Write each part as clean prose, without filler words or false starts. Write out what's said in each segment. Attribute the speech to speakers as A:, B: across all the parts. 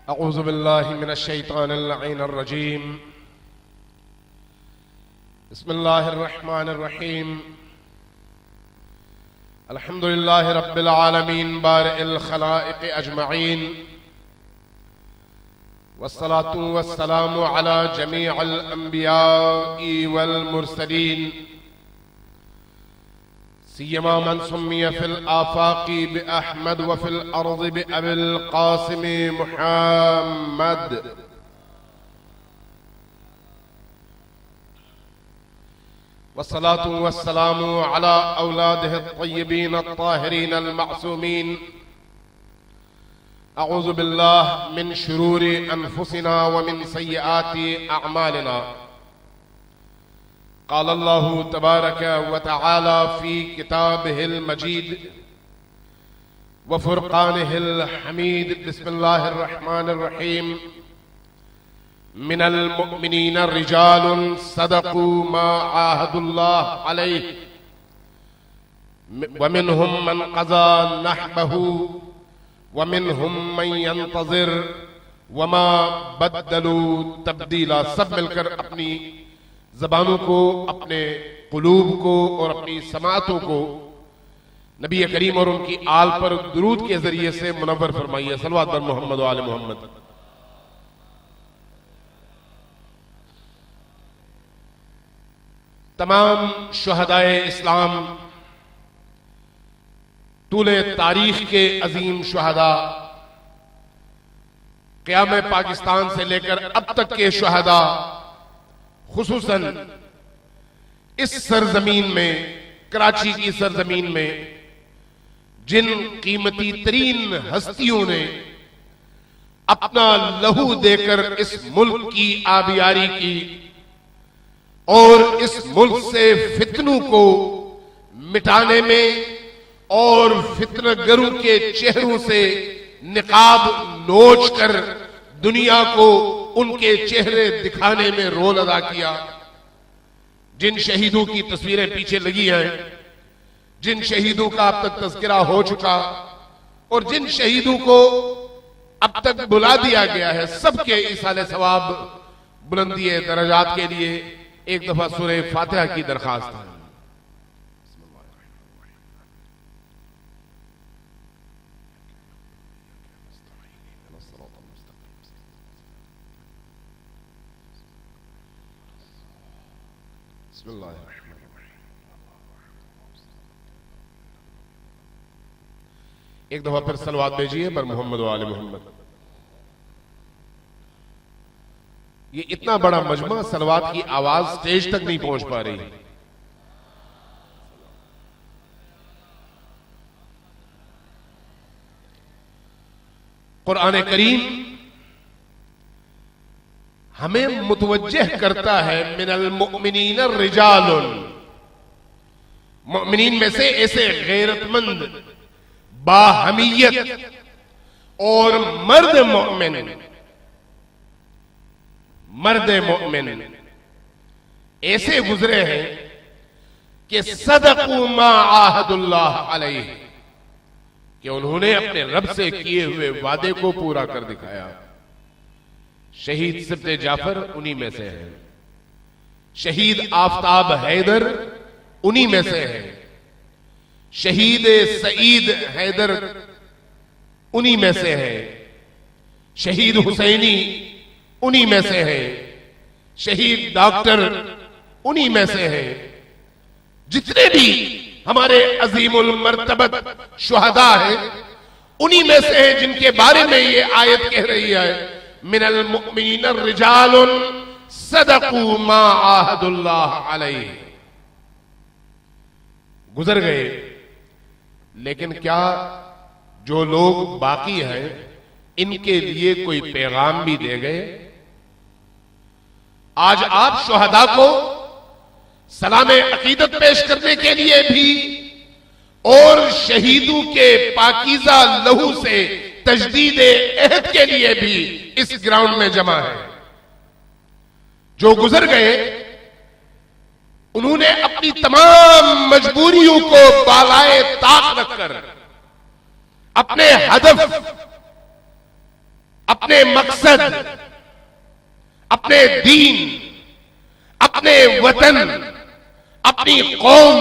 A: अऊज़ु बिल्लाहि मिनश शैतानिर लईनिर रजीम। बिस्मिल्लाहिर रहमानिर रहीम। अल्हम्दुलिल्लाहि रब्बिल आलमीन बारिइल खलाइक़ अजमईन वस्सलातु वस्सलामु अला जमीइल अंबियाइ वल मुरसलीन सियमा मन सुम्मिय फिल आफाक़ी बि अहमद व फिल अर्ज़ि बि अबिल क़ासिम मुहम्मद। वस्सलातु वस्सलामु अला औलादिहि अत्तय्यबीन अत्ताहिरीन अल-मअसूमीन। अऊज़ु बिल्लाहि मिन शुरूरि अनफुसिना व मिन सय्यिआति अअमालिना। क़ाल अल्लाहु तबारक व तआला फ़ी किताबिहिल मजीद व फ़ुरक़ानिहिल हमीद। बिस्मिल्लाहिर रहमानिर रहीम। मिनल मुअमिनीन रिजालुन सदक़ू मा आहदुल्लाह अलैहि व मिनहुम मन क़ज़ा नहबहु व मिनहुम मन यंतज़िर व मा बद्दलू तब्दीला। सब मिलकर अपनी ज़बानों को, अपने क़ुलूब को और अपनी समातों को नबी करीम और उनकी आल पर दुरूद के जरिए से मुनव्वर फरमाइए। सल्लल्लाहु अलैहि मोहम्मद व आले मोहम्मद। तमाम शुहदाए इस्लाम, तूले तारीख के अजीम शुहदा, क़याम पाकिस्तान से लेकर अब तक के शुहदा, खुसूसन इस सरजमीन में, कराची की सरजमीन में जिन कीमती तरीन हस्तियों ने अपना लहू देकर इस मुल्क की आबियारी की और इस मुल्क से फितनों को मिटाने में और फितनगरों के चेहरों से निकाब नोच कर दुनिया को उनके चेहरे दिखाने में रोल अदा किया, जिन शहीदों की तस्वीरें पीछे लगी हैं, जिन शहीदों का अब तक तज़किरा हो चुका और जिन शहीदों को अब तक बुला दिया गया है, सबके इसाले सवाब बुलंदी दरजात के लिए एक दफा सूरे फातिहा की दरखास्त है। एक दफा फिर सलवात भेजिए पर मोहम्मद व आले मोहम्मद। ये इतना बड़ा मजमा, सलवात की आवाज स्टेज तक नहीं पहुंच पा रही। कुरान करीम हमें मुतवज्जह करता है मिनल मुअमिनीन रिजालुन, मुअमिनीन में से ऐसे गैरतमंद, बाहमियत और मर्द मोमिन ऐसे गुजरे हैं कि सदक़ू मा आहदुल्लाह अलैहि, कि उन्होंने अपने रब से किए हुए वादे को पूरा कर दिखाया। शहीद सिब्ते जाफर उन्हीं में से है, शहीद आफताब हैदर उन्हीं में से है, शहीद सईद हैदर उन्हीं में से है, शहीद हुसैनी उन्हीं में से है, शहीद डॉक्टर उन्हीं में से है। जितने भी हमारे अजीमुल मर्तबत शुहदा है उन्हीं में से है, जिनके बारे में ये आयत कह रही है मिनल मुअमिनीन रिजालुन सदक़ू मा आहदुल्लाह अलैहि। गुजर गए, लेकिन क्या जो लोग बाकी हैं इनके लिए कोई पैगाम भी दे गए? आज आप शुहदा को सलाम अकीदत पेश करने के लिए भी और शहीदों के पाकीज़ा लहू से तजदीद अहद के लिए भी इस ग्राउंड में जमा है। जो गुजर गए उन्होंने अपनी तमाम मजबूरियों को बालाए ताक रखकर अपने हदफ, अपने मकसद, अपने दीन, अपने वतन, अपनी कौम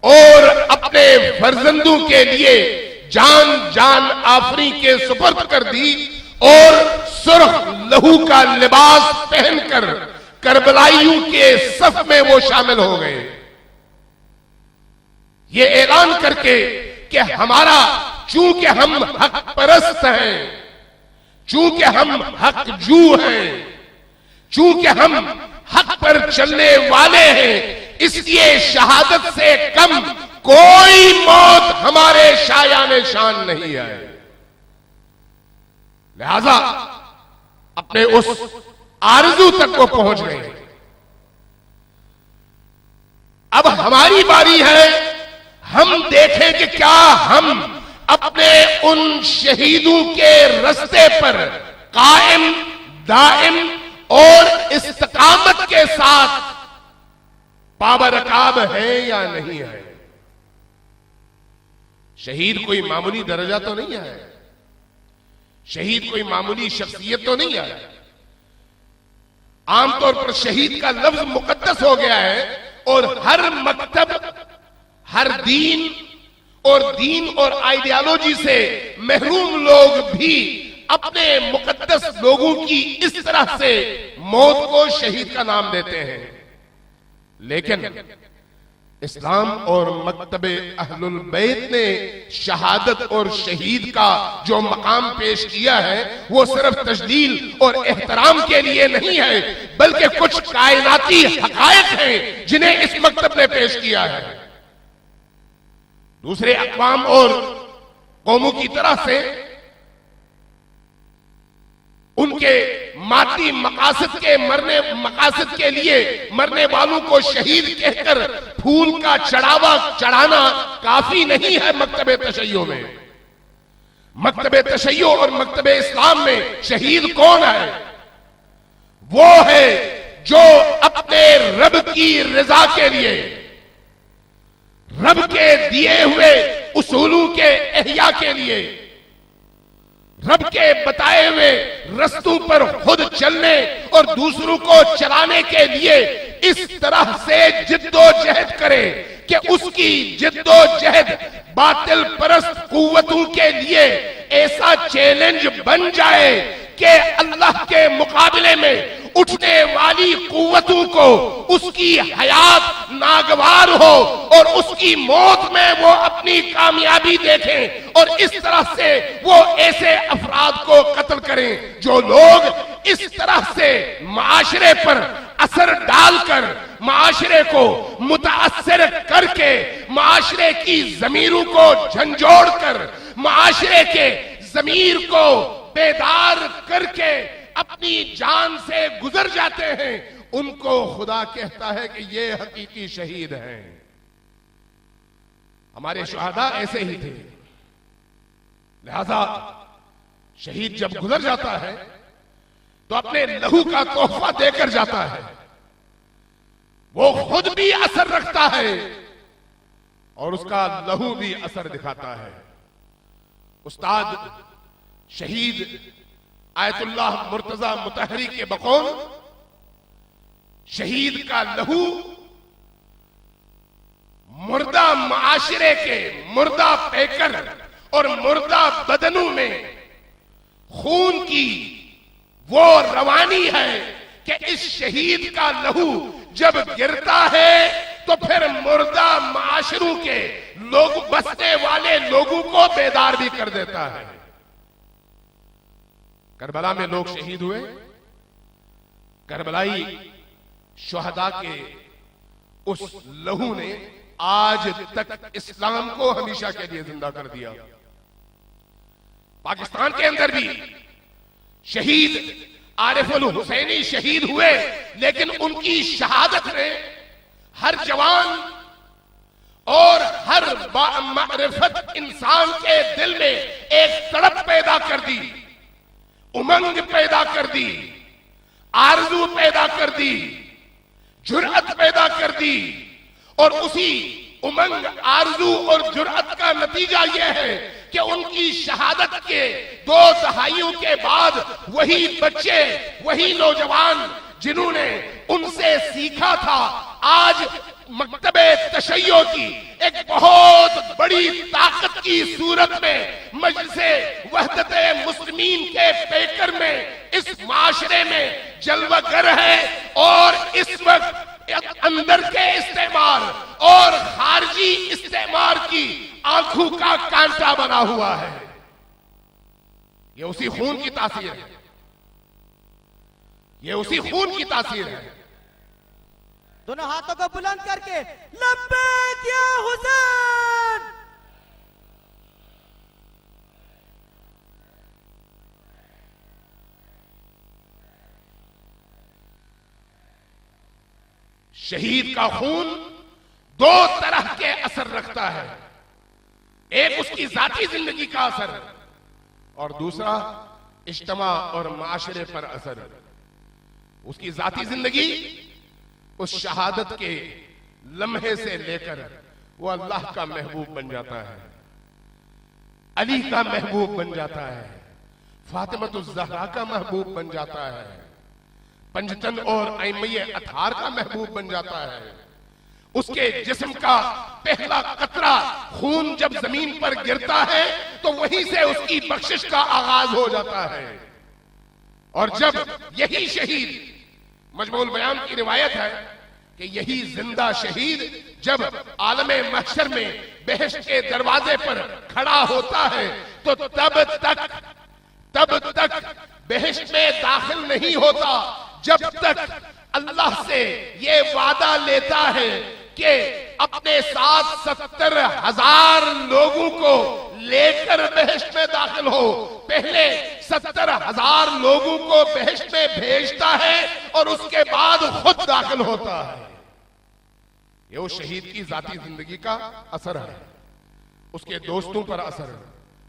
A: और अपने फर्जंदों के लिए जान जान आफरी के सुपर्द कर दी और सुर्ख लहू का लिबास पहनकर करबलाइयों के सफ में वो शामिल हो गए, ये ऐलान करके कि हमारा, चूंकि हम हक परस्त हैं, चूंकि हम हक जू हैं, चूंकि हम हक पर चलने वाले हैं, इसलिए शहादत से कम कोई मौत हमारे शायाने शान नहीं है। लिहाजा अपने उस आरज़ू तक वो पहुंच गए। अब हमारी बारी है, हम देखें कि क्या हम अपने उन शहीदों के रास्ते पर कायम, दाइम और इस्तिकामत के साथ पाबरकाब है या नहीं है। शहीद कोई मामूली दर्जा तो नहीं है, शहीद कोई मामूली शख्सियत तो नहीं है। आमतौर पर शहीद का लफ्ज मुकद्दस हो गया है और हर मकतब, हर दीन और आइडियोलॉजी से महरूम लोग भी अपने मुकद्दस लोगों की इस तरह से मौत को शहीद का नाम देते हैं। लेकिन इस्लाम और मकतबे अहलुल बैत ने शहादत और शहीद का जो मकाम पेश किया है वो सिर्फ तजलील और एहतराम के लिए नहीं है, बल्कि कुछ कायनाती हकायक हैं जिन्हें इस मकतब ने पेश किया है। दूसरे अक़वाम और कौमों की तरह से उनके माती मकासद के लिए मरने वालों को शहीद कहकर फूल का चढ़ावा चढ़ाना काफी नहीं है। मकतबे तशय्यो में, मकतबे तशय्यो और मकतबे इस्लाम में शहीद कौन है? वो है जो अपने रब की रजा के लिए, रब के दिए हुए उसूलों के एहया के लिए, रब के बताए हुए रस्तों पर खुद चलने और दूसरों को चलाने के लिए इस तरह से जिद्दोजहद करे कि उसकी जिद्दोजहद बातिल परस्त कुव्वतों के लिए ऐसा चैलेंज बन जाए कि अल्लाह के मुकाबले में उठने वाली कुव्वतों को उसकी हयात नागवार हो और उसकी मौत में वो अपनी कामयाबी देखें और इस तरह से वो ऐसे अफराद को कत्ल करें जो लोग इस तरह से माशरे पर असर डालकर, माशरे को मुतासर करके, माशरे की जमीरों को झंझोड़ कर, माशरे के जमीर को बेदार करके अपनी जान से गुजर जाते हैं, उनको खुदा कहता है कि ये हकीकी शहीद हैं। हमारे शुहदा ऐसे ही थे। लिहाजा शहीद जब गुजर जाता है तो अपने लहू का तोहफा देकर जाता है। वो खुद भी असर रखता है और उसका लहू भी असर दिखाता है। उस्ताद शहीद आयतुल्लाह मुर्तजा मुतहरी के बकौल शहीद का लहू मुर्दा माशरे के मुर्दा पैकर और मुर्दा बदनों में खून की वो रवानी है कि इस शहीद का लहू जब गिरता है तो फिर मुर्दा माशरों के लोग, बसने वाले लोगों को बेदार भी कर देता है। करबला में लोग शहीद हुए, करबलाई शुहदा के उस लहू ने आज तक इस्लाम को हमेशा के लिए जिंदा कर दिया। पाकिस्तान के अंदर भी शहीद आरिफुल हुसैनी शहीद हुए, लेकिन उनकी शहादत ने हर जवान और हर बामअरिफत इंसान के दिल में एक तड़प पैदा कर दी, उमंग पैदा कर दी, आरज़ू पैदा कर दी, जुर्अत पैदा कर दी। और उसी उमंग, आरज़ू और जुर्अत का नतीजा यह है कि उनकी शहादत के 2 दहाइयों के बाद वही बच्चे, वही नौजवान जिन्होंने उनसे सीखा था, आज मकतबे तशय्यो की एक बहुत बड़ी ताकत की सूरत में मजलिसे वहदते मुस्लिमीन के पेकर में इस माशरे में जलवागर है। और इस वक्त अंदर के इस्तेमाल और खारजी इस्तेमाल की आंखों का कांटा बना हुआ है। ये उसी खून की तासीर है, ये उसी खून की तासीर है।
B: दोनों हाथों को बुलंद करके लब्बैक या हुसैन।
A: शहीद का खून 2 तरह के असर रखता है, एक उसकी जाती जिंदगी का असर और दूसरा इज्तिमा और माशरे पर असर। उसकी जाती जिंदगी उस शहादत के लम्हे से लेकर वो अल्लाह का महबूब बन जाता है, अली का महबूब बन जाता है, फातिमतुज़ ज़हरा का महबूब बन जाता है, पंजतन और अइम्मे अताहार का महबूब बन जाता है। उसके जिस्म का पहला कतरा खून जब जमीन पर गिरता है तो वहीं से उसकी बख्शिश का आगाज हो जाता है। और जब यही शहीद, मजमूल बयान की रिवायत है कि यही जिंदा शहीद जब आलमे महशर में बेहश्त के दरवाजे पर खड़ा होता है तो तब तक बेहश्त में दाखिल नहीं होता जब तक अल्लाह से ये वादा लेता है कि अपने साथ 70,000 लोगों को लेकर बेहश्त में दाखिल हो। पहले 70,000 लोगों को बेहश्त में भेजता है और उसके बाद खुद दाखिल होता है। ये उस शहीद की जाती जिंदगी का असर है, उसके दोस्तों पर असर है,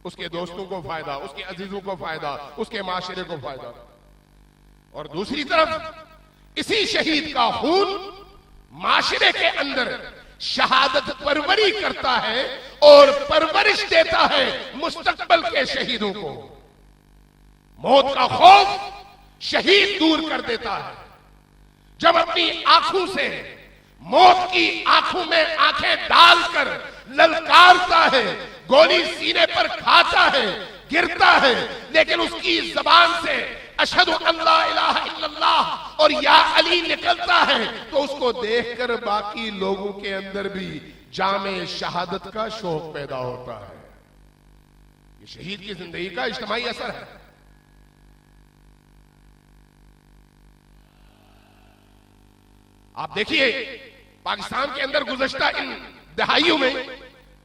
A: उसके दोस्तों को फायदा, उसके अजीजों को फायदा, उसके माशरे को फायदा। और दूसरी तरफ इसी शहीद का खून माशरे के अंदर शहादत परवरी करता है और परवरिश देता है मुस्तकबल के शहीदों को। मौत का खौफ शहीद दूर कर देता है। जब अपनी आंखों से मौत की आंखों में आंखें डालकर ललकारता है, गोली सीने पर खाता है, गिरता है, लेकिन उसकी जबान से अशहदु अल्ला इलाहा इल्लल्लाह और या अली निकलता है तो उसको देखकर बाकी लोगों के अंदर भी जामे शहादत का शौक पैदा होता है। ये शहीद की जिंदगी का इज्तिमाई असर है। आप देखिए पाकिस्तान के अंदर गुज़श्ता इन दहाइयों में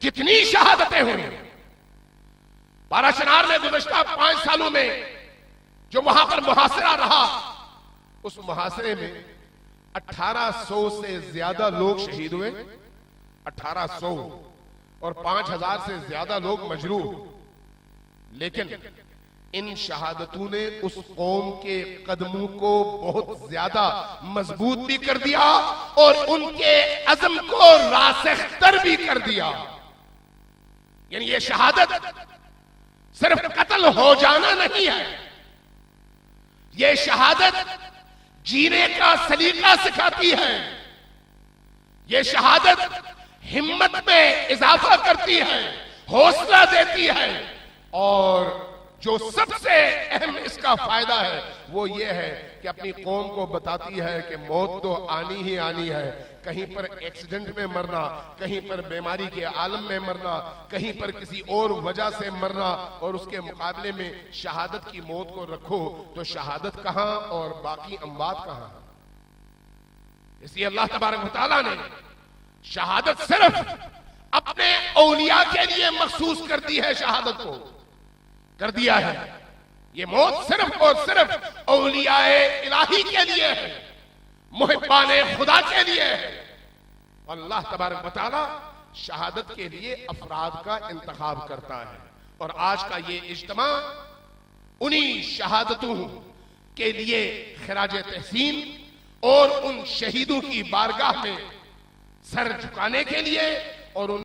A: कितनी शहादतें हुई। बाराशनार में गुज़श्ता 5 सालों में जो वहां पर मुहासरा रहा, उस मुहासरे में 1800 से ज्यादा लोग शहीद हुए, 1800 और 5000 से ज्यादा लोग मजरूह। लेकिन इन शहादतों ने उस कौम के कदमों को बहुत ज्यादा मजबूत भी कर दिया और उनके अज़म को रासिख्तर भी कर दिया। यानी ये शहादत सिर्फ कत्ल हो जाना नहीं है, ये शहादत जीने का सलीका सिखाती है। ये शहादत हिम्मत में इजाफा करती है, हौसला देती है। और जो सबसे अहम इसका फायदा है वो ये है कि अपनी कौम को बताती है कि मौत तो आनी ही आनी है। कहीं पर एक्सीडेंट में मरना, कहीं पर बीमारी के आलम में मरना, कहीं पर किसी और वजह से मरना, और उसके मुकाबले में शहादत की मौत को रखो तो शहादत कहां और बाकी अम्बात कहां। इसलिए अल्लाह तबारक व तआला ने शहादत सिर्फ अपने औलिया के लिए मखसूस कर दी है, शहादत को कर दिया है। ये मौत सिर्फ और सिर्फ औलियाए इलाही के लिए है, मुहिब्बाने खुदा के लिए है। अल्लाह तबारक व तआला शहादत के लिए अफराद का इंतखाब करता है। और आज का ये इज्तिमा उन्हीं शहादतों के लिए खिराज तहसीन और उन शहीदों की बारगाह में सर झुकाने के लिए और उन